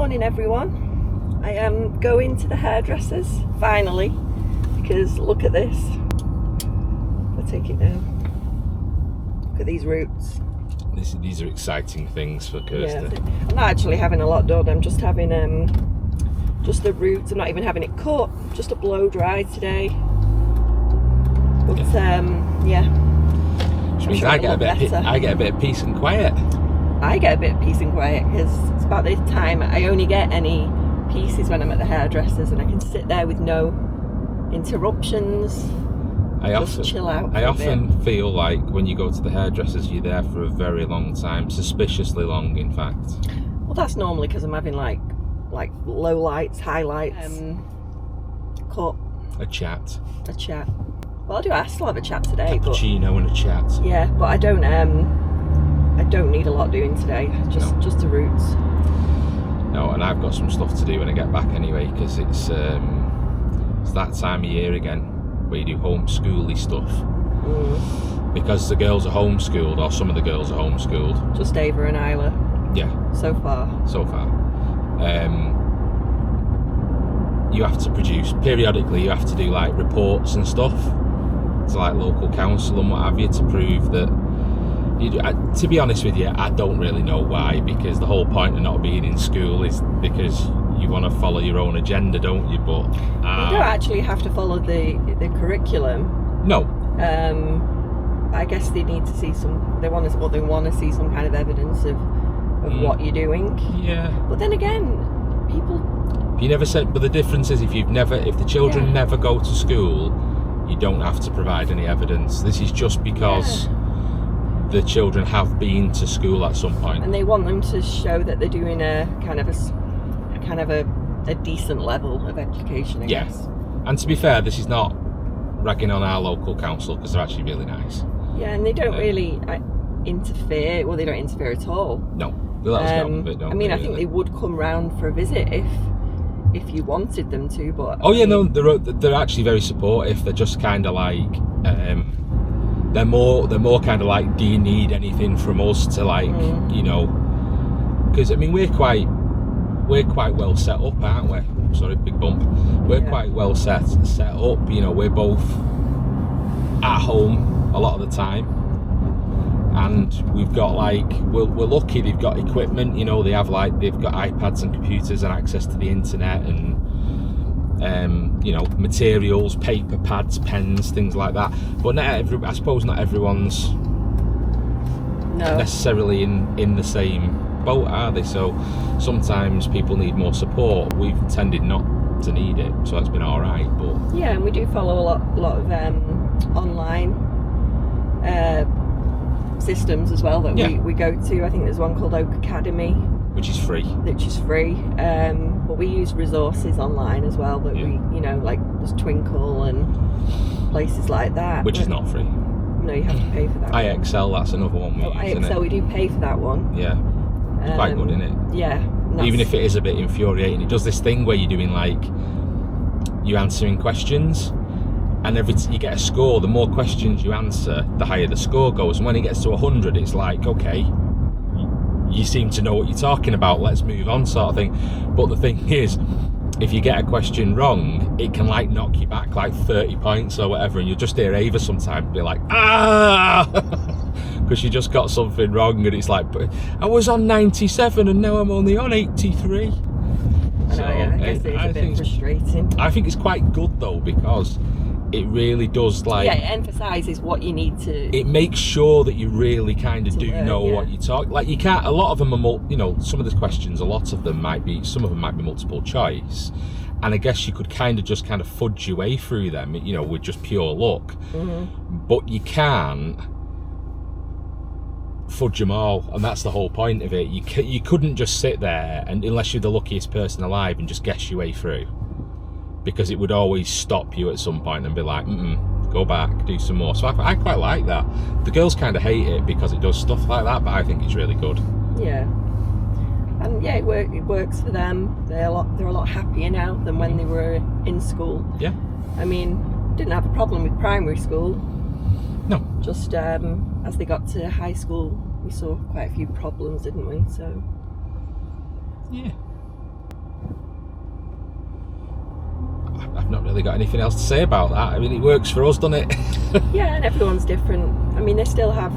Morning everyone. I am going to the hairdressers finally because look at this. I'll take it down. Look at these roots. These are exciting things for Kirsty. Yeah, I'm not actually having a lot done. I'm just having just the roots. I'm not even having it cut. Just a blow dry today. But yeah. Which means I get a bit of peace and quiet. I get a bit of peace and quiet because it's about this time I only get any pieces when I'm at the hairdressers, and I can sit there with no interruptions. Chill out. I often feel like when you go to the hairdressers, you're there for a very long time, suspiciously long, in fact. Well, that's normally because I'm having like low lights, highlights, cut. A chat. Well, I still have a chat today. Cappuccino and a chat. Yeah, but I don't need a lot doing today. Just the roots. No, and I've got some stuff to do when I get back anyway, because it's that time of year again where you do homeschooly stuff. Because the girls are homeschooled, or some of the girls are homeschooled. Just Ava and Isla. Yeah. So far. You have to produce periodically. You have to do like reports and stuff to like local council and what have you to prove that. To be honest with you, I don't really know why, because the whole point of not being in school is because you want to follow your own agenda, don't you? But you don't actually have to follow the curriculum. No. I guess they need to see they want to see some kind of evidence of what you're doing. Yeah. But then again, you never said. But the difference is if the children never go to school, you don't have to provide any evidence. This is just because. Yeah. The children have been to school at some point, and they want them to show that they're doing a kind of a decent level of education. I guess. And to be fair, this is not ragging on our local council, because they're actually really nice. Yeah, and they don't really interfere. Well, they don't interfere at all. No, they let us get on with it, don't they? I think they would come round for a visit if you wanted them to, but they're actually very supportive. They're just kind of like. They're more kind of like, do you need anything from us to like, you know? Because I mean, we're quite well set up, aren't we? Sorry, big bump. We're quite well set up. You know, we're both at home a lot of the time, and we've got like we're lucky. They've got equipment. You know, they've got iPads and computers and access to the internet and. You know, materials, paper, pads, pens, things like that. But I suppose not everyone's necessarily in the same boat, are they? So sometimes people need more support. We've tended not to need it, so that's been all right. But yeah, and we do follow a lot of online systems as well that we go to. I think there's one called Oak Academy. Which is free. But we use resources online as well that we, you know, like there's Twinkle and places like that. Which is not free. No, you have to pay for that. IXL, that's another one we use, IXL, isn't it? We do pay for that one. Yeah. It's quite good, isn't it? Yeah. Even if it is a bit infuriating. It does this thing where you're doing like, you're answering questions, and you get a score. The more questions you answer, the higher the score goes. And when it gets to 100, it's like, okay, you seem to know what you're talking about, let's move on, sort of thing. But the thing is, if you get a question wrong, it can like knock you back like 30 points or whatever, and you'll just hear Ava sometimes be like, because you just got something wrong, and it's like, I was on 97 and now I'm only on 83. I guess it's a bit frustrating. I think it's quite good though, because it really does it emphasises what you need to. It makes sure that you really kind of know what you talk. Like you can't. A lot of them are, you know, some of the questions. Some of them might be multiple choice, and I guess you could kind of fudge your way through them, you know, with just pure luck. But you can't fudge them all, and that's the whole point of it. You couldn't just sit there and, unless you're the luckiest person alive, and just guess your way through. Because it would always stop you at some point and be like, go back, do some more. So I quite like that. The girls kind of hate it because it does stuff like that, but I think it's really good. Yeah. And yeah, it works for them. They're a lot happier now than when they were in school. Yeah. I mean, didn't have a problem with primary school. No. Just as they got to high school, we saw quite a few problems, didn't we? So. Yeah. not really got anything else to say about that. I mean, it works for us, doesn't it? Yeah, and everyone's different. I mean, they still have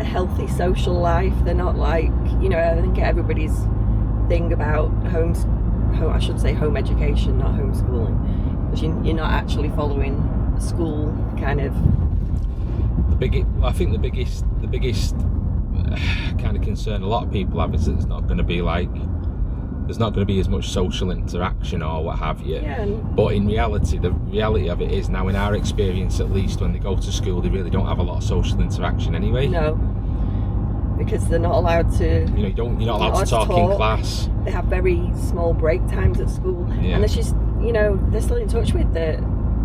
a healthy social life. They're not like, I think everybody's thing about home education, not homeschooling, because you're not actually following school kind of. I think the biggest kind of concern a lot of people have is that there's not going to be as much social interaction or what have you. Yeah. But in reality, the reality of it is now, in our experience at least, when they go to school, they really don't have a lot of social interaction anyway. No, because they're not allowed to. You're not allowed to talk in class. They have very small break times at school, and there's just they're still in touch with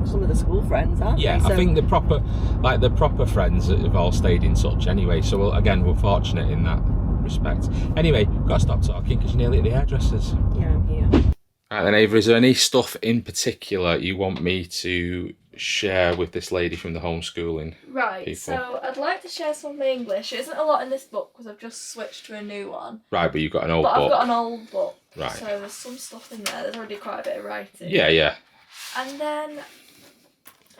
some of the school friends, aren't they? Yeah, I think the proper friends have all stayed in touch anyway. So we're fortunate in that respect. Anyway, got to stop talking because you're nearly at the hairdressers. Yeah, I'm here. Right then, Ava, is there any stuff in particular you want me to share with this lady from the homeschooling people? So I'd like to share some of my English. It isn't a lot in this book because I've just switched to a new one. Right, but you've got an old book. book. I've got an old book. Right. So there's some stuff in there. There's already quite a bit of writing. Yeah. And then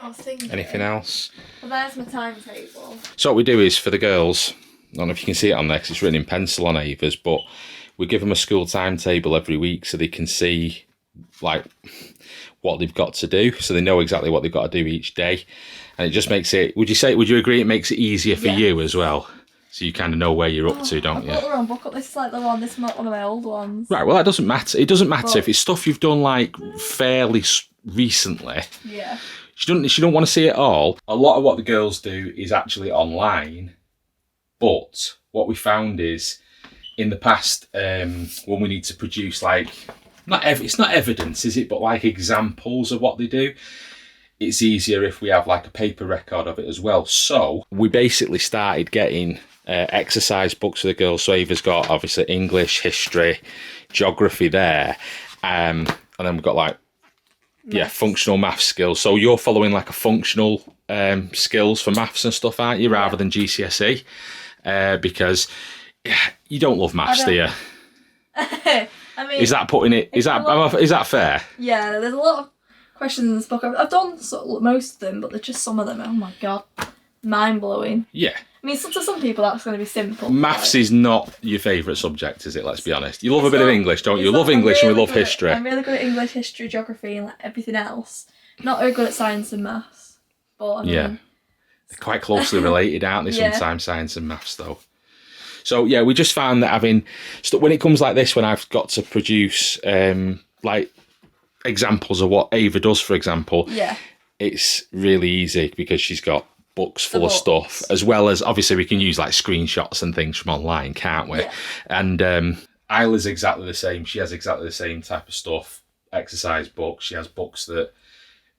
I was thinking... Anything else? Well, there's my timetable. So what we do is, for the girls, I don't know if you can see it on there because it's written in pencil on Ava's, but we give them a school timetable every week so they can see like what they've got to do, so they know exactly what they've got to do each day, and it just makes it. Would you agree? It makes it easier for you as well, so you kind of know where you're up to, don't you? I've got the wrong book up. This is like the one. This is one of my old ones. Right. Well, that doesn't matter. It doesn't matter if it's stuff you've done like fairly recently. Yeah. She don't want to see it all. A lot of what the girls do is actually online, but what we found is, in the past, when we need to produce it's not evidence, is it? But like examples of what they do, it's easier if we have like a paper record of it as well. So we basically started getting exercise books for the girls. So Ava's got obviously English, history, geography there, and then we've got functional maths skills. So you're following like a functional skills for maths and stuff, aren't you, rather than GCSE? Because you don't love maths, do you? I mean, is that fair? Yeah, there's a lot of questions in this book. I've done most of them, but there's just some of them. Oh my god, mind blowing. Yeah. I mean, to some people that's going to be simple. Maths is not your favourite subject, is it? Let's be honest. You love a bit of English, don't you? You love English and we love history. I'm really good at English, history, geography, and everything else. Not very good at science and maths. But I mean, they're quite closely related, aren't they? Sometimes science and maths, though. So yeah, we just found that when it comes like this, when I've got to produce like examples of what Ava does, for example, it's really easy because she's got books full of stuff, as well as obviously we can use like screenshots and things from online, can't we? Yeah. And Isla's exactly the same. She has exactly the same type of stuff. Exercise books. She has books that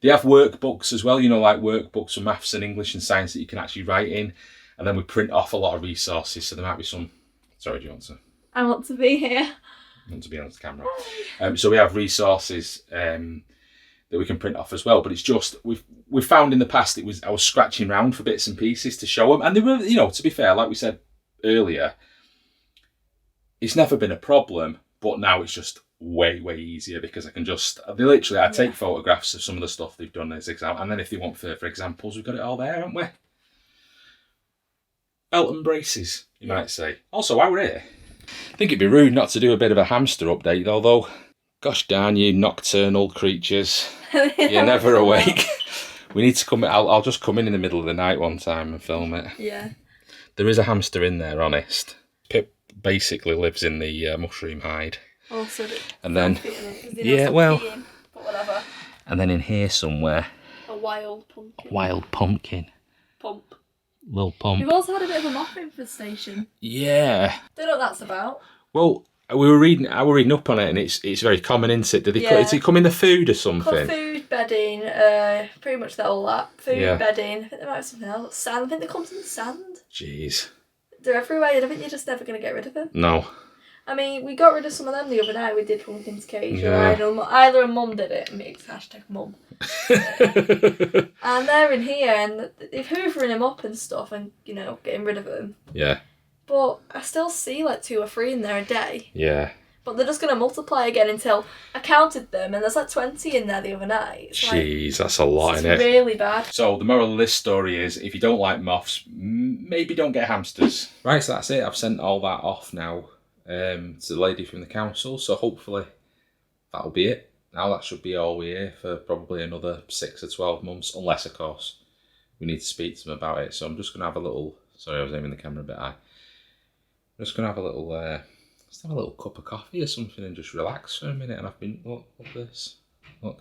they have workbooks as well. Like workbooks for maths and English and science that you can actually write in. And then we print off a lot of resources, so there might be some... Sorry, do you want to... I want to be here. I want to be on the camera. So we have resources that we can print off as well, but it's just... We've found in the past I was scratching around for bits and pieces to show them, and they were, to be fair, like we said earlier, it's never been a problem, but now it's just way, way easier because I can just... I take photographs of some of the stuff they've done as example, and then if they want further examples, we've got it all there, haven't we? Belt and braces, you might say. Also, while we're here, I think it'd be rude not to do a bit of a hamster update, although, gosh darn you nocturnal creatures, you're never awake. We need to come... I'll just come in the middle of the night one time and film it. Yeah. There is a hamster in there, honest. Pip basically lives in the mushroom hide. Oh, so and then... but whatever. And then in here somewhere... A wild pumpkin. Wild pumpkin. Pump. Little pump. We've also had a bit of a moth infestation. Yeah. Don't know what that's about. Well, I were reading up on it, and it's very common, isn't it? Does it come in the food or something? Food, bedding, pretty much all that. Food, bedding. I think there might be something else. Sand. I think they come in the sand. Jeez. They're everywhere. I think you're just never going to get rid of them. No. I mean, we got rid of some of them the other night. We did Pumpkin's Cage. Yeah. Either and Mum did it. Mix #Mum. And they're in here, and they're hoovering them up and stuff, and getting rid of them. Yeah. But I still see like 2 or 3 in there a day. Yeah. But they're just going to multiply again until I counted them, and there's like 20 in there the other night. Jeez, that's a lot, it's isn't it? really bad. So the moral of this story is, if you don't like moths, maybe don't get hamsters. Right, so that's it. I've sent all that off now to the lady from the council. So hopefully that'll be it. Now that should be all we hear for probably another 6 or 12 months, unless of course we need to speak to them about it. So I'm just going to have a little. Sorry, I was aiming the camera a bit high. I'm just going to have a little. Just have a little cup of coffee or something and just relax for a minute. And I've been look at this. Look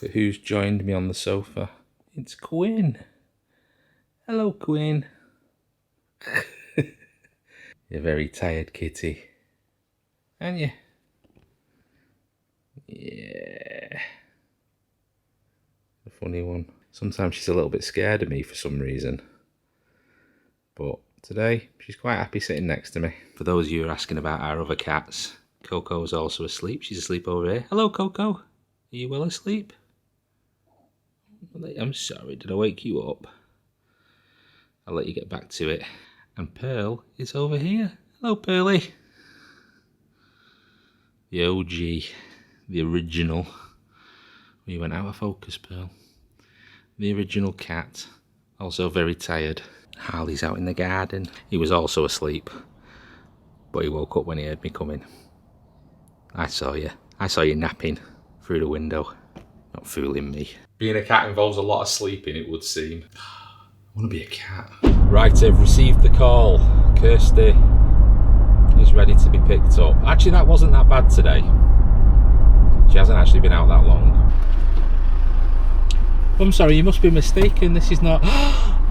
at who's joined me on the sofa. It's Quinn. Hello, Quinn. You're very tired, kitty. Aren't you? Yeah. A funny one. Sometimes she's a little bit scared of me for some reason. But today, she's quite happy sitting next to me. For those of you who are asking about our other cats, Coco's also asleep. She's asleep over here. Hello, Coco. Are you well asleep? I'm sorry, did I wake you up? I'll let you get back to it. And Pearl is over here. Hello, Pearly. The OG, the original. We went out of focus, Pearl. The original cat, also very tired. Harley's out in the garden. He was also asleep, but he woke up when he heard me coming. I saw you. I saw you napping through the window. Not fooling me. Being a cat involves a lot of sleeping, it would seem. I want to be a cat. Right, I've received the call. Kirsty is ready to be picked up. Actually, that wasn't that bad today. She hasn't actually been out that long. I'm sorry, you must be mistaken. This is not...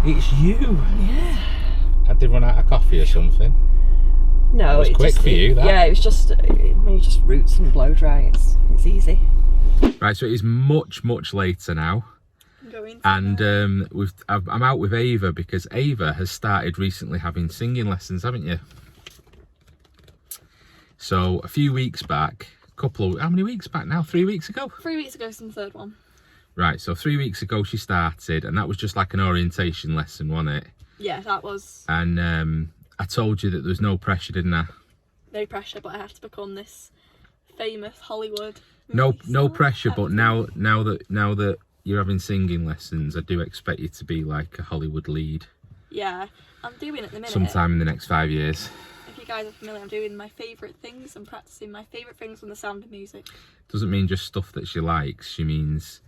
It's you. Yeah. I did run out of coffee or something. No, it was quick for you. That. Yeah, it was just roots and blow dry. It's easy. Right, so it is much later now, and I'm out with Ava because Ava has started recently having singing lessons, haven't you? So a few weeks back, how many weeks back now? 3 weeks ago? 3 weeks ago is the third one. Right, so 3 weeks ago she started, and that was just like an orientation lesson, wasn't it? Yeah, that was. And I told you that there was no pressure, didn't I? No pressure, but I have to become this famous Hollywood. No pressure, but now that you're having singing lessons, I do expect you to be like a Hollywood lead. Yeah, I'm doing it at the minute. Sometime in the next 5 years. If you guys are familiar, I'm doing my favourite things. I'm practising my favourite things from The Sound of Music. Doesn't mean just stuff that she likes. She means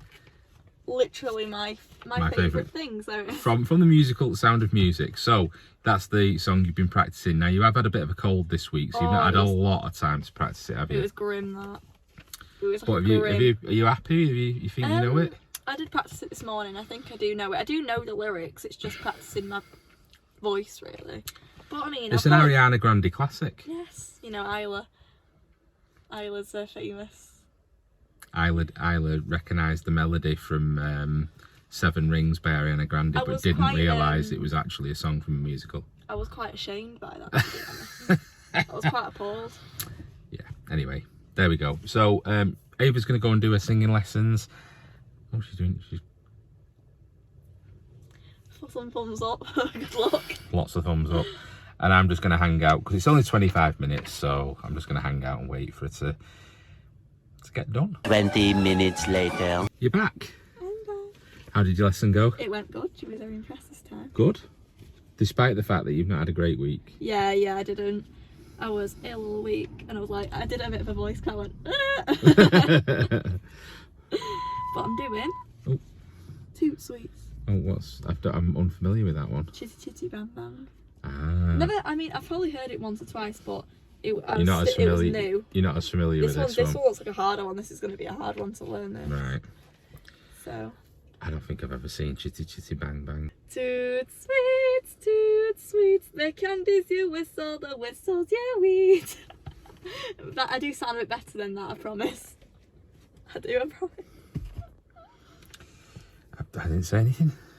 literally my favourite things. From the musical The Sound of Music. So that's the song you've been practising. Now you have had a bit of a cold this week, so you've not had a lot of time to practice it, have you? It was grim, that. It was but grim. are you happy? You think you know it? I did practice it this morning. I think I do know it. I do know the lyrics. It's just practising my voice, really. But I mean, it's an Ariana Grande classic. Yes, you know Isla. Isla's famous. Isla recognised the melody from Seven Rings by Ariana Grande, but didn't realise it was actually a song from a musical. I was quite ashamed by that, to be honest. I was quite appalled. Yeah, anyway, there we go. So Ava's going to go and do her singing lessons. What's she doing? She's... Some thumbs up. Good luck. Lots of thumbs up. And I'm just going to hang out, because it's only 25 minutes, so I'm just going to hang out and wait for it to get done. 20 minutes later. You're back. I'm back. How did your lesson go? It went good. She was very impressed this time. Good. Despite the fact that you've not had a great week. Yeah, I didn't. I was ill all week, and I was like, I did a bit of a voice crack. I went, but I'm doing 2 sweets. Oh, I'm unfamiliar with that one. Chitty Chitty Bang Bang. Ah. I've probably heard it once or twice, but it was new. You're not as familiar with this one. This one's like a harder one. This is going to be a hard one to learn this. Right. So. I don't think I've ever seen Chitty Chitty Bang Bang. Toot sweets, the candies you whistle, the whistles you eat. But I do sound a bit better than that, I promise. I promise. I didn't say anything.